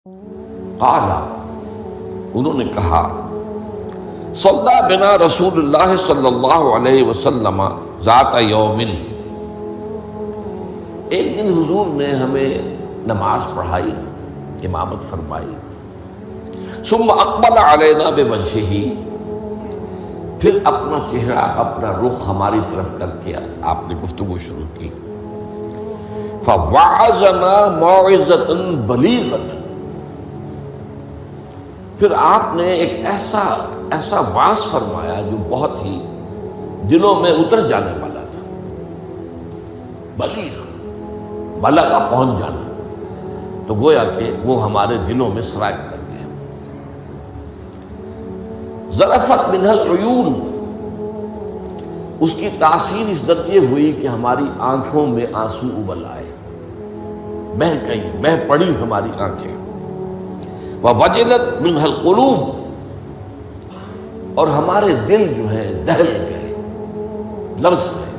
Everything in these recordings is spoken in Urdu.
قال، انہوں نے کہا، صلی بنا رسول اللہ صلی اللہ علیہ وسلم ذات یوم، ایک دن حضور نے ہمیں نماز پڑھائی، امامت فرمائی، ثم اقبل علینا بوجہہ، پھر اپنا چہرہ اپنا رخ ہماری طرف کر کے آپ نے گفتگو شروع کی، فوعظنا موعظۃ بلیغۃ، پھر آپ نے ایک ایسا واعظ فرمایا جو بہت ہی دلوں میں اتر جانے والا تھا، بلیغ، بلغ پہنچ جانا، تو گویا کہ وہ ہمارے دلوں میں سرایت کر گیا۔ ذرفت منہ العیون، اس کی تاثیر اس درجے ہوئی کہ ہماری آنکھوں میں آنسو ابل آئے، بہہ پڑی ہماری آنکھیں، وَوَجِلَتْ مِنْهَا الْقُلُوبُ، اور ہمارے دل جو ہیں دہل گئے، لرز گئے۔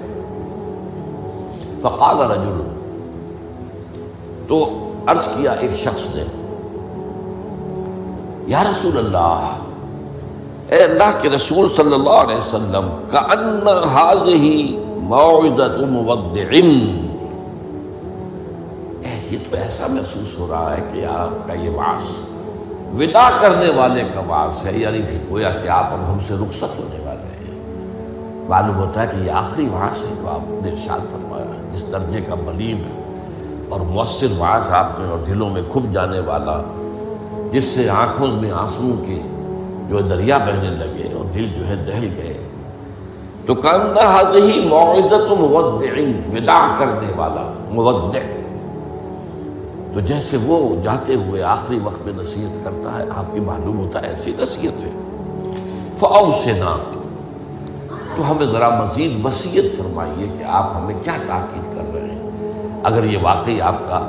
فَقَالَ رَجُلٌ، تو عرض کیا ایک شخص نے، یا رسول اللہ، اے اللہ کے رسول صلی اللہ علیہ وسلم، كَأَنَّ هَذِهِ مَوْعِظَةُ مُوَدِّعٍ، یہ تو ایسا محسوس ہو رہا ہے کہ آپ کا یہ وعظ وداع کرنے والے کا وعظ ہے، یعنی کہ گویا کہ آپ اب ہم سے رخصت ہونے والے ہیں۔ معلوم ہوتا ہے کہ یہ آخری وعظ ہے جو آپ نے ارشاد فرمایا، جس درجے کا بلیغ اور مؤثر وعظ آپ نے، اور دلوں میں کھپ جانے والا، جس سے آنکھوں میں آنسو کے جو دریا بہنے لگے اور دل جو ہے دہل گئے۔ تو کأن هذه موعظۃ مودع، وداع کرنے والا، مودع، تو جیسے وہ جاتے ہوئے آخری وقت میں نصیحت کرتا ہے، آپ کی معلوم ہوتا ہے ایسی نصیحت ہے۔ فأوصنا، تو ہمیں ذرا مزید وصیت فرمائیے کہ آپ ہمیں کیا تاکید کر رہے ہیں، اگر یہ واقعی آپ کا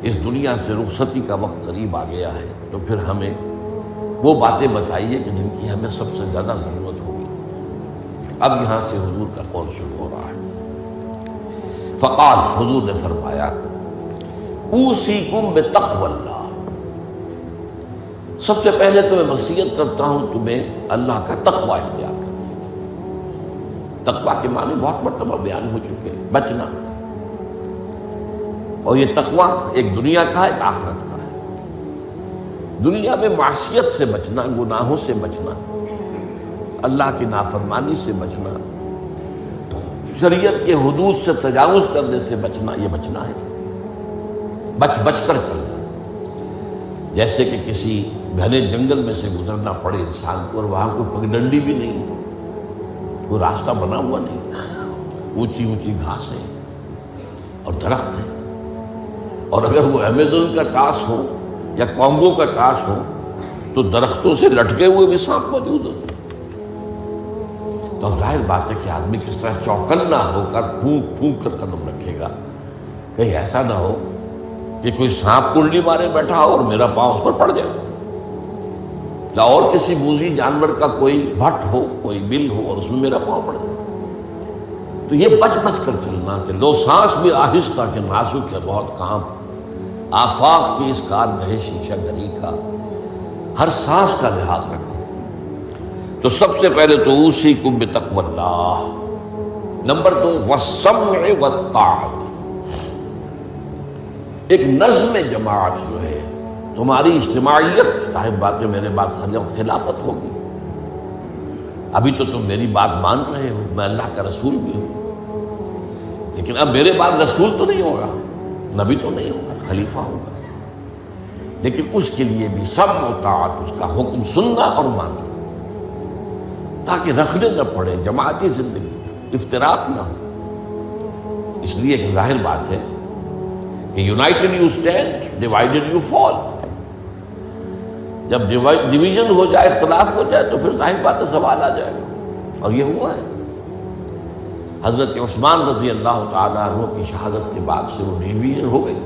اس دنیا سے رخصتی کا وقت قریب آ گیا ہے تو پھر ہمیں وہ باتیں بتائیے کہ جن کی ہمیں سب سے زیادہ ضرورت ہوگی۔ اب یہاں سے حضور کا قول شروع ہو رہا ہے۔ فقال، حضور نے فرمایا، اوصیکم بتقوی اللہ، سب سے پہلے تو میں وصیت کرتا ہوں تمہیں اللہ کا تقوی اختیار کرنے کی۔ تقوی کے معنی بہت مرتبہ بیان ہو چکے، بچنا، اور یہ تقوی ایک دنیا کا ہے، ایک آخرت کا ہے۔ دنیا میں معصیت سے بچنا، گناہوں سے بچنا، اللہ کی نافرمانی سے بچنا، شریعت کے حدود سے تجاوز کرنے سے بچنا، یہ بچنا ہے، بچ کر چلنا۔ جیسے کہ کسی گھنے جنگل میں سے گزرنا پڑے انسان کو، اور وہاں کوئی پگڈنڈی بھی نہیں، کوئی راستہ بنا ہوا نہیں، اونچی اونچی گھاسیں اور درخت ہیں، اور اگر وہ امیزون کا ٹاس ہو یا کانگو کا ٹاس ہو تو درختوں سے لٹکے ہوئے بھی سانپ موجود ہوتے، تو اب ظاہر بات ہے کہ آدمی کس طرح چوکنا ہو کر پھونک پھونک کر قدم رکھے گا، کہیں ایسا نہ ہو کہ کوئی سانپ کنڈلی مارے بیٹھا ہو اور میرا پاؤں اس پر پڑ جائے، یا اور کسی موذی جانور کا کوئی بھٹ ہو، کوئی بل ہو اور اس میں میرا پاؤں پڑ جائے۔ تو یہ بچ کر چلنا کہ لو سانس بھی آہستہ کہ نازک ہے بہت کام، آفاق کی اس کارگہ شیشہ گری کا، ہر سانس کا لحاظ رکھو۔ تو سب سے پہلے تو اوصیکم بتقوی اللہ، نمبر 2 والسمع والطاعۃ، ایک نظم جماعت جو ہے، تمہاری اجتماعیت، صاحب باتیں میرے بات خلافت ہوگی۔ ابھی تو تم میری بات مان رہے ہو، میں اللہ کا رسول بھی ہوں، لیکن اب میرے بعد رسول تو نہیں ہوگا، نبی تو نہیں ہوگا، خلیفہ ہوگا، لیکن اس کے لیے بھی سمع و طاعت، اس کا حکم سننا اور ماننا، تاکہ رکھنے نہ پڑے، جماعتی زندگی میں افتراق نہ ہو۔ اس لیے کہ ظاہر بات ہے کہ United you stand, divided you fall, جب ڈویژن ہو جائے، اختلاف ہو جائے تو پھر ظاہر بات ہے زوال آ جائے گا، اور یہ ہوا ہے۔ حضرت عثمان رضی اللہ تعالیٰ عنہ کی شہادت کے بعد سے وہ ڈویژن ہو گئی،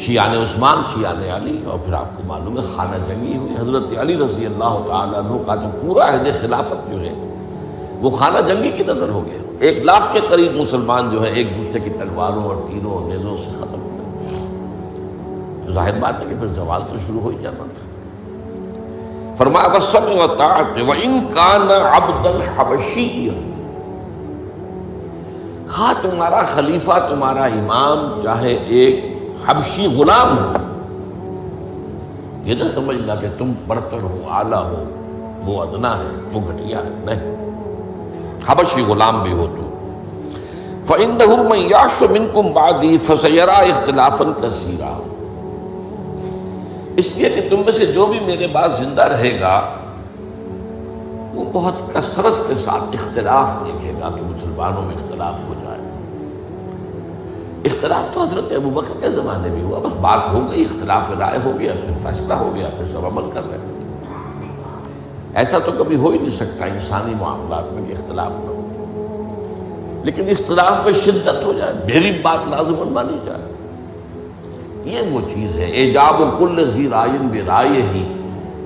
شیعان عثمان، شیعان علی، اور پھر آپ کو معلوم ہے خانہ جنگی ہوئی۔ حضرت علی رضی اللہ تعالیٰ عنہ کا جو پورا عہد خلافت جو ہے وہ خانہ جنگی کی نظر ہو گیا۔ 1 لاکھ کے قریب مسلمان جو ہے ایک دوسرے کی تلواروں اور تیروں اور نیزوں سے ختم ہو گئے۔ تو ظاہر بات ہے کہ پھر زوال تو شروع ہو ہی جانا تھا۔ فرمایا والسمع والطاعۃ وإن كان عبدا حبشيا، خواہ تمہارا خلیفہ تمہارا امام چاہے ایک حبشی غلام ہو، یہ نہ سمجھنا کہ تم برتر ہو، اعلیٰ ہو، وہ ادنا ہے، وہ گھٹیا ہے، نہیں، حبشی غلام بھی ہو تو فإنه من يعش منكم بعدي فسيرى اختلافا كثيرا، اس لیے کہ تم میں سے جو بھی میرے بعد زندہ رہے گا وہ بہت کثرت کے ساتھ اختلاف دیکھے گا کہ مسلمانوں میں اختلاف ہو جائے۔ اختلاف تو حضرت ابوبکر کے زمانے بھی ہوا، بس بات ہو گئی، اختلاف رائے ہو گیا، پھر فیصلہ ہو گیا، پھر سب عمل کر رہے ہیں۔ ایسا تو کبھی ہو ہی نہیں سکتا انسانی معاملات میں کہ اختلاف نہ ہو، لیکن اختلاف میں شدت ہو جائے، میری بات لازماً مانی جائے، یہ وہ چیز ہے ایجاب کل ذی رائے برائے ہی،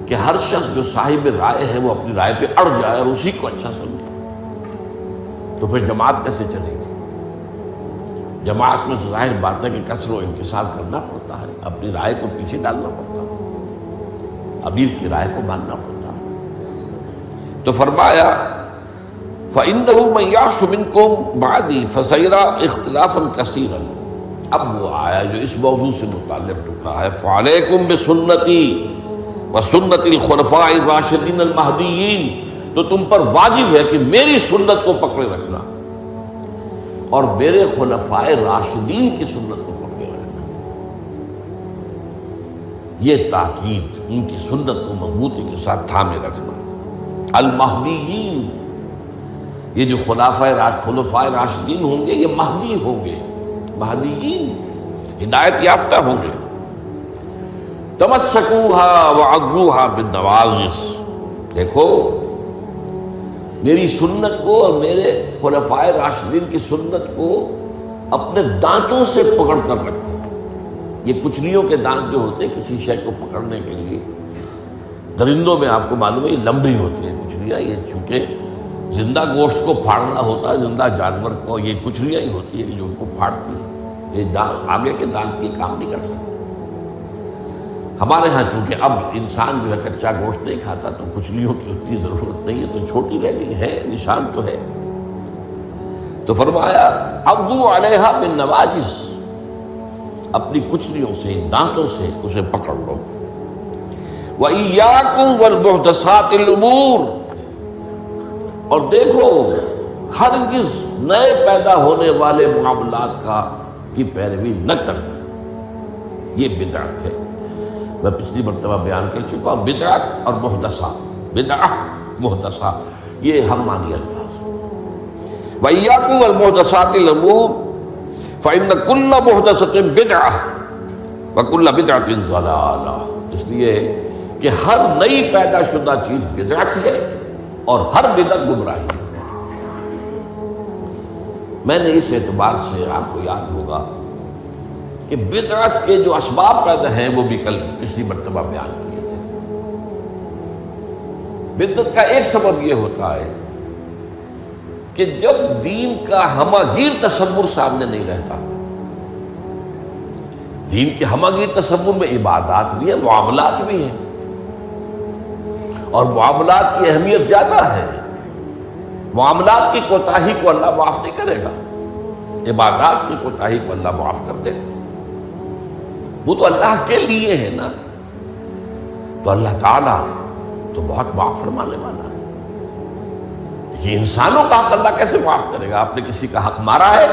کہ ہر شخص جو صاحب رائے ہے وہ اپنی رائے پہ اڑ جائے اور اسی کو اچھا سمجھے، تو پھر جماعت کیسے چلے گی؟ جماعت میں تو ظاہر بات ہے کہ کثر و انکسار کرنا پڑتا ہے، اپنی رائے کو پیچھے ڈالنا پڑتا ہے، امیر کی رائے کو ماننا پڑتا ہے۔ تو فرمایا فَإِنَّهُ مَن يَعْشُ مِنكُم بَعْدِي فَسَيَرَىٰ اخْتِلَافًا كَثِيرًا، اب وہ آیا جو اس موضوع سے متعلق ٹکڑا ہے، فَعَلَيْكُمْ بِسُنَّتِي وَسُنَّتِ الْخُلَفَاءِ الرَّاشِدِينَ الْمَهْدِيِّينَ، تو تم پر واجب ہے کہ میری سنت کو پکڑے رکھنا اور میرے خلفائے راشدین کی سنت کو پکڑے رکھنا، یہ تاکید، ان کی سنت کو مضبوطی کے ساتھ تھامے رکھنا۔ المہدیین، یہ جو خلفائے راشدین ہوں گے یہ مہدی ہوں گے، مہدیین ہدایت یافتہ ہوں گے۔ تمسکوها وعضوها بالنواجذ، دیکھو میری سنت کو اور میرے خلفائے راشدین کی سنت کو اپنے دانتوں سے پکڑ کر رکھو۔ یہ کچلیوں کے دانت جو ہوتے ہیں کسی شے کو پکڑنے کے لیے، درندوں میں آپ کو معلوم ہے یہ لمبی ہوتی ہیں کچلیاں، یہ چونکہ زندہ گوشت کو پھاڑنا ہوتا ہے، زندہ جانور کو یہ کچلیاں ہی ہوتی ہیں جو ان کو پھاڑتی ہیں، یہ آگے کے دانت کی کام نہیں کر سکتے۔ ہمارے ہاں چونکہ اب انسان جو ہے کچا گوشت نہیں کھاتا تو کچلیوں کی اتنی ضرورت نہیں ہے، تو چھوٹی رہنی ہے، نشان تو ہے۔ تو فرمایا عضوا علیہا بالنواجذ، اپنی کچلیوں سے، دانتوں سے اسے پکڑ لو۔ وَإِيَّاكُمْ وَالْمُحْدَثَاتِ الْأُمُورِ، اور دیکھو ہرگز نئے پیدا ہونے والے معاملات کی پیروی نہ کرنا، یہ بدعت ہے۔ میں پچھلی مرتبہ بیان کر چکا ہوں، بدعت اور محدثہ، بدعہ محدثہ یہ ہم معنی الفاظ ہیں۔ وَإِيَّاكُمْ وَالْمُحْدَثَاتِ الْأُمُورِ فَإِنَّ كُلَّ مُحْدَثَةٍ بِدْعَةٌ وَكُلَّ بِدْعَةٍ ضَلَالَةٌ، اس لیے کہ ہر نئی پیدا شدہ چیز بدعت ہے اور ہر بدعت گمراہی ہے۔ میں نے اس اعتبار سے آپ کو یاد ہوگا کہ بدعت کے جو اسباب پیدا ہیں وہ بھی کل پچھلی مرتبہ بیان کیے تھے۔ بدعت کا ایک سبب یہ ہوتا ہے کہ جب دین کا ہمہ گیر تصور سامنے نہیں رہتا، دین کے ہمہ گیر تصور میں عبادات بھی ہیں، معاملات بھی ہیں، اور معاملات کی اہمیت زیادہ ہے۔ معاملات کی کوتاہی کو اللہ معاف نہیں کرے گا، عبادات کی کوتاہی کو اللہ معاف کر دے گا، وہ تو اللہ کے لیے ہے نا، تو اللہ تعالیٰ تو بہت معاف فرمانے والا ہے۔ یہ انسانوں کا حق اللہ کیسے معاف کرے گا؟ آپ نے کسی کا حق مارا ہے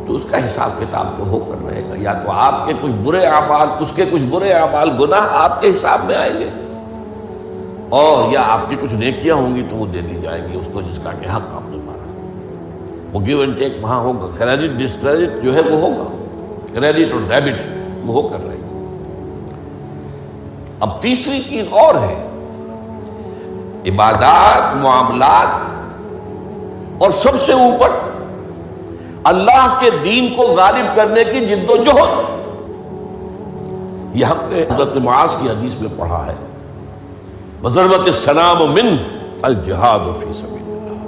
تو اس کا حساب کتاب تو ہو کر رہے گا، یا تو آپ کے کچھ برے اعمال، اس کے کچھ برے اعمال، گناہ آپ کے حساب میں آئیں گے، اور یا آپ کی کچھ نیکیاں ہوں گی تو وہ دے دی جائے گی اس کو جس کا کہ حق آپ نے مارا۔ وہ گیو اینڈ ٹیک وہاں ہوگا، کریڈٹ ڈسکریڈٹ جو ہے وہ ہوگا، کریڈٹ اور ڈیبٹ وہ ہو کر رہے گی۔ اب تیسری چیز اور ہے، عبادات، معاملات، اور سب سے اوپر اللہ کے دین کو غالب کرنے کی جد و جہد۔ یہ ہم نے حضرت معاذ کی حدیث میں پڑھا ہے، وَضَرْبَتِ السَّلَامُ مِنْ الْجِهَادُ فِي سَبِيلِ اللَّهِ۔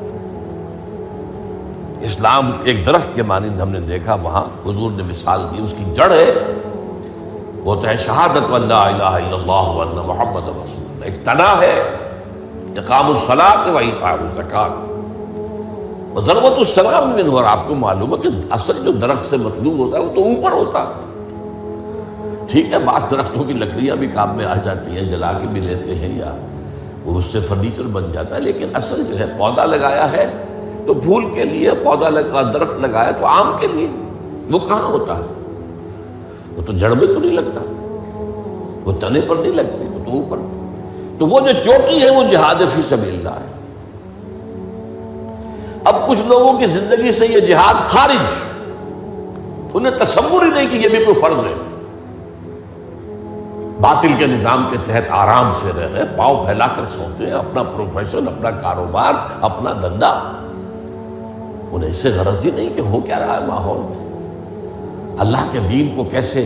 اسلام ایک درخت کے مانند ہم نے دیکھا، وہاں حضور نے مثال دی، اس کی جڑ ہے وہ تو ہے شہادت لا الہ الا اللہ وان محمد رسول اللہ، ایک تنا ہے اقام الصلاۃ و ایتاء الزکوٰۃ و ضربۃ السلام منہ، اور آپ کو معلوم ہے کہ اصل جو درخت سے مطلوب ہوتا ہے وہ تو اوپر ہوتا ہے۔ ٹھیک ہے، بعض درختوں کی لکڑیاں بھی کام میں آ جاتی ہیں، جلا کے بھی لیتے ہیں یا وہ اس سے فرنیچر بن جاتا ہے، لیکن اصل جو ہے پودا لگایا ہے تو پھول کے لیے، پودا لگا درخت لگایا تو آم کے لیے، وہ کہاں ہوتا ہے؟ وہ تو جڑ میں تو نہیں لگتا، وہ تنے پر نہیں لگتے، وہ تو اوپر۔ تو وہ جو چوٹی ہے وہ جہاد فی سبیل اللہ ہے۔ اب کچھ لوگوں کی زندگی سے یہ جہاد خارج، انہیں تصور ہی نہیں کہ یہ بھی کوئی فرض ہے، باطل کے نظام کے تحت آرام سے رہ رہے، پاؤں پھیلا کر سوتے ہیں، اپنا پروفیشن، اپنا کاروبار، اپنا دھندا، انہیں اس سے غرض ہی نہیں کہ ہو کیا رہا ہے ماحول میں، اللہ کے دین کو کیسے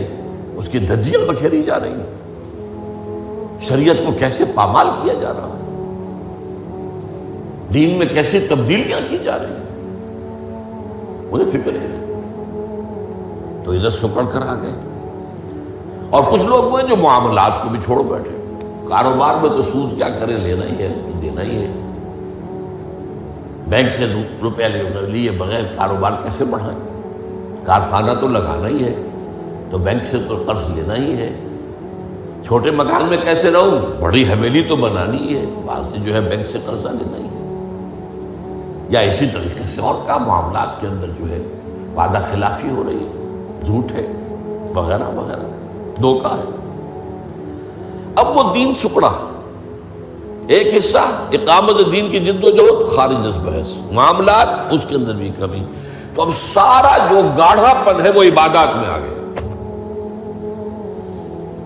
اس کی دھجیاں بکھیری جا رہی ہیں، شریعت کو کیسے پامال کیا جا رہا ہے، دین میں کیسی تبدیلیاں کی جا رہی ہیں، انہیں فکر ہے، تو ادھر سکڑ کر آ گئے۔ اور کچھ لوگ وہ ہیں جو معاملات کو بھی چھوڑ بیٹھے، کاروبار میں تو سود کیا کریں، لینا ہی ہے دینا ہی ہے، بینک سے روپیہ لیے بغیر کاروبار کیسے بڑھائیں، کارخانہ تو لگانا ہی ہے تو بینک سے تو قرض لینا ہی ہے، چھوٹے مکان میں کیسے رہوں، بڑی حویلی تو بنانی ہی ہے، بعض سے جو ہے بینک سے قرضہ لینا ہی ہے، یا اسی طریقے سے اور کا معاملات کے اندر جو ہے وعدہ خلافی ہو رہی ہے، جھوٹ ہے وغیرہ وغیرہ، دھوکہ ہے۔ اب وہ دین سکڑا، ایک حصہ اقامت دین کی جد و جہد خارج از بحث، معاملات اس کے اندر بھی کمی، تو اب سارا جو گاڑھا پن ہے وہ عبادات میں آ گیا۔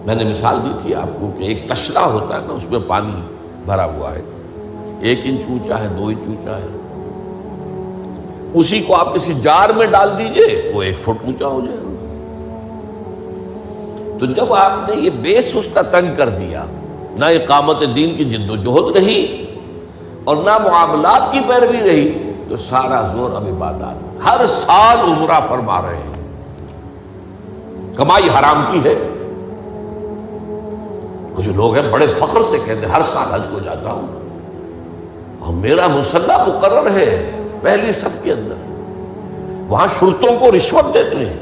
میں نے مثال دی تھی آپ کو کہ ایک تشلا ہوتا ہے نا، اس میں پانی بھرا ہوا ہے، 1 انچ اونچا ہے، 2 انچ اونچا ہے، اسی کو آپ کسی جار میں ڈال دیجئے وہ 1 فٹ اونچا ہو جائے گا۔ تو جب آپ نے یہ بیس اس کا تنگ کر دیا، نہ اقامت دین کی جد و جہد رہی اور نہ معاملات کی پیروی رہی، تو سارا زور اب عبادات، ہر سال عمرہ فرما رہے ہیں، کمائی حرام کی ہے۔ کچھ لوگ ہیں بڑے فخر سے کہتے ہیں ہر سال حج کو جاتا ہوں اور میرا مصلی مقرر ہے پہلی صف کے اندر، وہاں شرطوں کو رشوت دیتے ہیں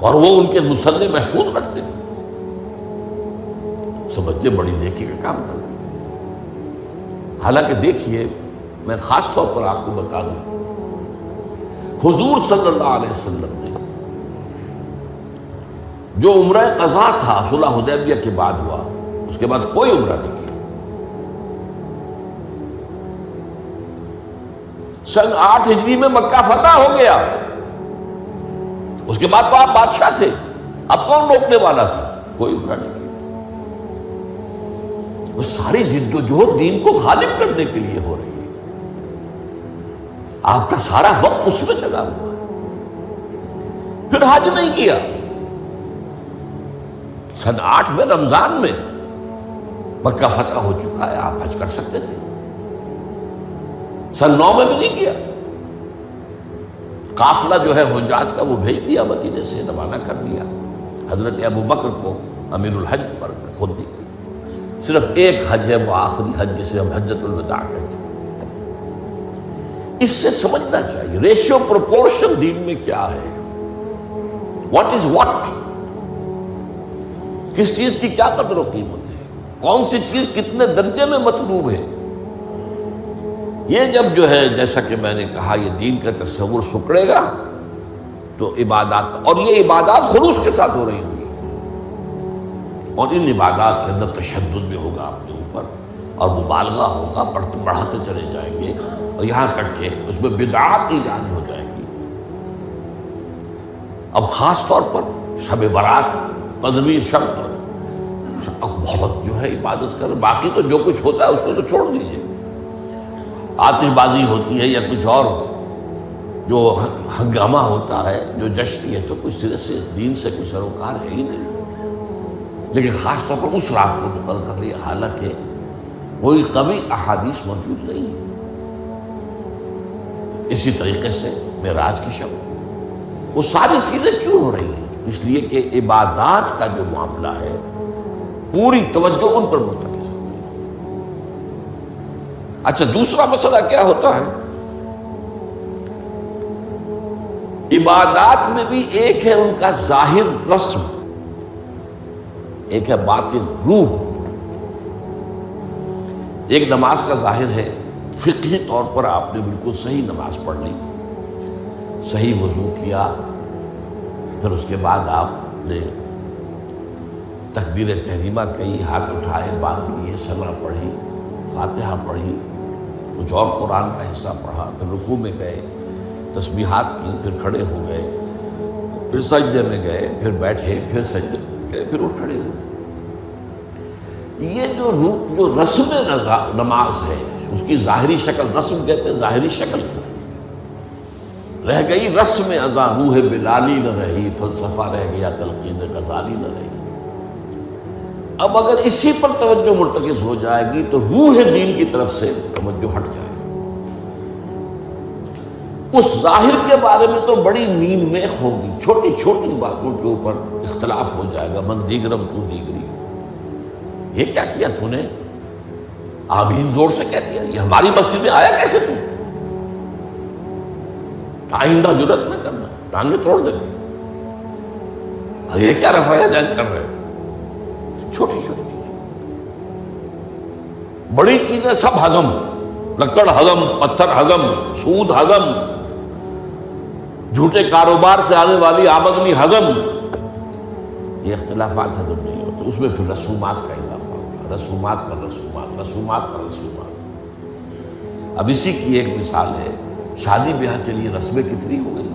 اور وہ ان کے مصلی محفوظ رکھتے ہیں، سمجھتے بڑی نیکی کا کام کرتے ہیں۔ حالانکہ دیکھیے، میں خاص طور پر آپ کو بتا دوں، حضور صلی اللہ علیہ وسلم نے جو عمرہ قضا تھا صلح حدیبیہ کے بعد ہوا، اس کے بعد کوئی عمرہ نہیں کیا۔ سن 8 ہجری میں مکہ فتح ہو گیا، اس کے بعد تو آپ بادشاہ تھے، اب کون روکنے والا تھا؟ کوئی عمرہ نہیں کیا۔ وہ ساری جد و جہد دین کو غالب کرنے کے لیے ہو رہی ہے، آپ کا سارا وقت اس میں لگا ہوا ہے۔ پھر حج نہیں کیا، سن 8 میں رمضان میں مکہ فتح ہو چکا ہے، آپ حج کر سکتے تھے، سن 9 میں بھی نہیں کیا۔ قافلہ جو ہے حجاج کا وہ بھیج دیا، مدینے سے روانہ کر دیا، حضرت ابو بکر کو امیر الحج پر خود دی گئی۔ صرف ایک حج ہے، وہ آخری حج جسے ہم حجۃ الوداع کہتے ہیں۔ اس سے سمجھنا چاہیے ریشیو پروپورشن دین میں کیا ہے، واٹ از واٹ، کس چیز کی کیا قدر و قیمت ہے، کون سی چیز کتنے درجے میں مطلوب ہے۔ یہ جب جو ہے جیسا کہ میں نے کہا یہ دین کا تصور سکڑے گا تو عبادات، اور یہ عبادات خلوص کے ساتھ ہو رہی ہوں گی، اور ان عبادات کے اندر تشدد بھی ہوگا اپنے اوپر اور مبالغہ ہوگا، بڑھاتے چلے جائیں گے، اور یہاں تک کہ اس میں بدعات ایجاد ہو جائیں گی۔ اب خاص طور پر شب برات، قدمی شب بہت جو ہے عبادت کر، باقی تو جو کچھ ہوتا ہے اس کو تو چھوڑ دیجیے، آتش بازی ہوتی ہے یا کچھ اور جو ہنگامہ ہوتا ہے، جو جشن، یہ تو کچھ سرے سے دین سے کوئی سروکار ہے ہی نہیں۔ لیکن خاص طور پر اس رات کو مقرر کر لیا، حالانکہ کوئی قوی احادیث موجود نہیں ہے۔ اسی طریقے سے معراج کی شب، وہ ساری چیزیں کیوں ہو رہی ہیں؟ اس لیے کہ عبادات کا جو معاملہ ہے پوری توجہ ان پر مرتکز ہوتی ہے۔ اچھا، دوسرا مسئلہ کیا ہوتا ہے؟ عبادات میں بھی ایک ہے ان کا ظاہر رسم، ایک ہے باطن روح۔ ایک نماز کا ظاہر ہے، فقہی طور پر آپ نے بالکل صحیح نماز پڑھ لی، صحیح وضو کیا، پھر اس کے بعد آپ نے تکبیر تحریمہ کہی، ہاتھ اٹھائے، باندھ لیے، ثنا پڑھی، فاتحہ پڑھی، کچھ اور قرآن کا حصہ پڑھا، پھر رکوع میں گئے، تسبیحات کی، پھر کھڑے ہو گئے، پھر سجدے میں گئے، پھر بیٹھے، پھر سجدے میں گئے، پھر اٹھ کھڑے ہوئے۔ یہ جو رسم نماز ہے، اس کی ظاہری شکل، رسم کہتے ہیں ظاہری شکل رہ گئی، رسم ازاں روح بلالی نہ رہی، فلسفہ رہ گیا، تلقین غزالی نہ رہی۔ اب اگر اسی پر توجہ مرتکز ہو جائے گی تو روح دین کی طرف سے توجہ ہٹ جائے گی۔ اس ظاہر کے بارے میں تو بڑی نین میخ ہوگی، چھوٹی چھوٹی باتوں کے اوپر اختلاف ہو جائے گا، من دیگرم تو دیگری، یہ کیا کیا تو نے؟ آمین زور سے کہہ دیا، یہ ہماری مسجد میں آیا کیسے تو؟ آئندہ جرات نہ کرنا، ٹانگیں توڑ دیں گے۔ یہ کیا رفع دین کر رہے ہو؟ چھوٹی چھوٹی چیزیں، بڑی چیزیں سب ہضم، لکڑ ہضم، پتھر ہضم، سود ہضم، جھوٹے کاروبار سے آنے والی آمدنی ہضم، یہ اختلافات ہضم نہیں ہوتے۔ اس میں پھر رسومات کا اضافہ ہوگا، رسومات پر رسومات، رسومات پر رسومات۔ اب اسی کی ایک مثال ہے، شادی بیاہ کے لیے رسمیں کتنی ہو گئی۔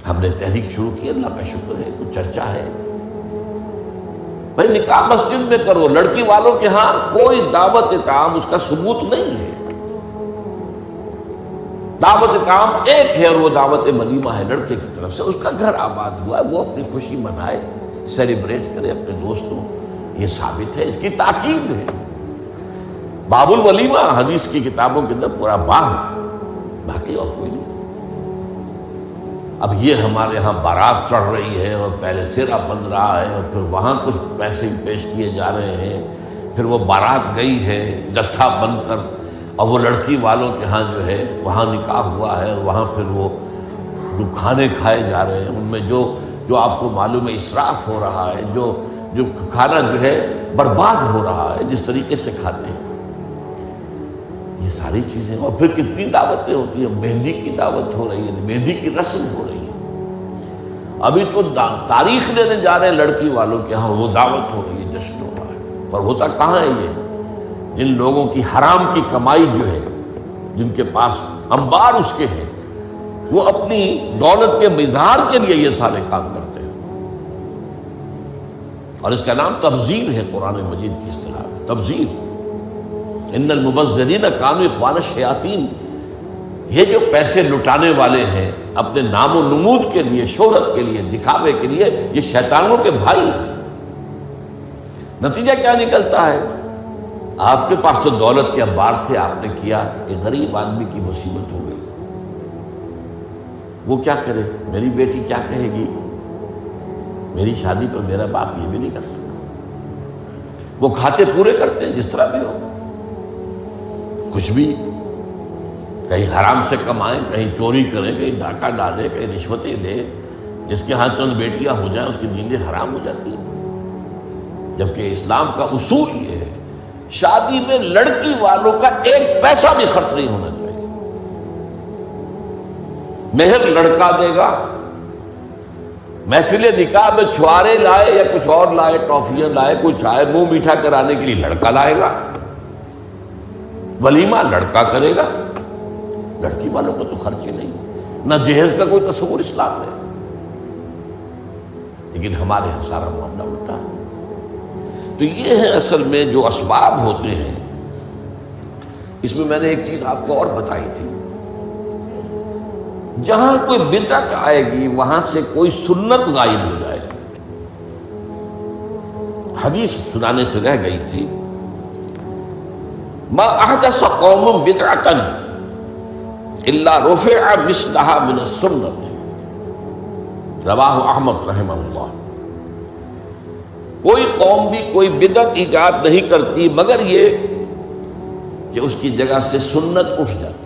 ہم نے تحریک شروع کی، اللہ کا شکر ہے، کچھ چرچا ہے۔ بھائی نکاح مسجد میں کرو، لڑکی والوں کے ہاں کوئی دعوت طعام اس کا ثبوت نہیں ہے۔ دعوت طعام ایک ہے اور وہ دعوت ولیمہ ہے لڑکے کی طرف سے، اس کا گھر آباد ہوا ہے، وہ اپنی خوشی منائے، سیلیبریٹ کرے اپنے دوستوں، یہ ثابت ہے، اس کی تاکید ہے۔ باب الولیمہ حدیث کی کتابوں کے اندر پورا باب ہے، باقی اور کوئی نہیں۔ اب یہ ہمارے ہاں بارات چڑھ رہی ہے اور پہلے سرا بن رہا ہے اور پھر وہاں کچھ پیسے پیش کیے جا رہے ہیں، پھر وہ بارات گئی ہے جتھا بن کر، اور وہ لڑکی والوں کے ہاں جو ہے وہاں نکاح ہوا ہے، اور وہاں پھر وہ جو کھانے کھائے جا رہے ہیں ان میں جو آپ کو معلوم ہے اسراف ہو رہا ہے، جو کھانا جو ہے برباد ہو رہا ہے جس طریقے سے کھاتے ہیں، یہ ساری چیزیں۔ اور پھر کتنی دعوتیں ہوتی ہیں، مہندی کی دعوت ہو رہی ہے، مہندی کی رسم ہو رہی ہے، ابھی تو تاریخ لینے جا رہے ہیں لڑکی والوں کے ہاں، وہ دعوت ہو رہی ہے، جشن ہو رہا ہے۔ پر ہوتا کہاں ہے یہ؟ جن لوگوں کی حرام کی کمائی جو ہے، جن کے پاس انبار اس کے ہیں، وہ اپنی دولت کے اظہار کے لیے یہ سارے کام کرتے ہیں، اور اس کا نام تبذیر ہے قرآن مجید کی اصطلاح میں، تبذیر۔ ان المبذرین کانوا اخوان الشیاطین، یہ جو پیسے لٹانے والے ہیں اپنے نام و نمود کے لیے، شہرت کے لیے، دکھاوے کے لیے، یہ شیطانوں کے بھائی ہیں۔ نتیجہ کیا نکلتا ہے؟ آپ کے پاس تو دولت کے انبار تھے، آپ نے کیا، ایک غریب آدمی کی مصیبت ہو گئی، وہ کیا کرے؟ میری بیٹی کیا کہے گی؟ میری شادی پر میرا باپ یہ بھی نہیں کر سکتا۔ وہ کھاتے پورے کرتے ہیں جس طرح بھی ہو، کچھ بھی، کہیں حرام سے کمائیں، کہیں چوری کریں، کہیں ڈاکہ ڈالیں، کہیں رشوتیں لیں، جس کے ہاں چند بیٹیاں ہو جائیں اس کی نیندیں حرام ہو جاتی ہیں۔ جبکہ اسلام کا اصول یہ ہے، شادی میں لڑکی والوں کا ایک پیسہ بھی خرچ نہیں ہونا چاہیے، مہر لڑکا دے گا، محفل نکاح میں چھوارے لائے یا کچھ اور لائے، ٹافیاں لائے، کچھ آئے، منہ میٹھا کرانے کے لیے لڑکا لائے گا، ولیمہ لڑکا کرے گا، لڑکی والوں کو تو خرچ ہی نہیں، نہ جہیز کا کوئی تصور اسلام میں۔ لیکن ہمارے یہاں سارا معاملہ الٹا ہے۔ تو یہ ہے اصل میں جو اسباب ہوتے ہیں۔ اس میں میں نے ایک چیز آپ کو اور بتائی تھی، جہاں کوئی بدعت آئے گی وہاں سے کوئی سنت غائب ہو جائے گی۔ حدیث سنانے سے رہ گئی تھی، ما احدث قوم بدعۃ الا رفع مثلها من السنت، رواہ احمد رحمہ اللہ۔ کوئی قوم بھی کوئی بدعت ایجاد نہیں کرتی مگر یہ کہ اس کی جگہ سے سنت اٹھ جاتی۔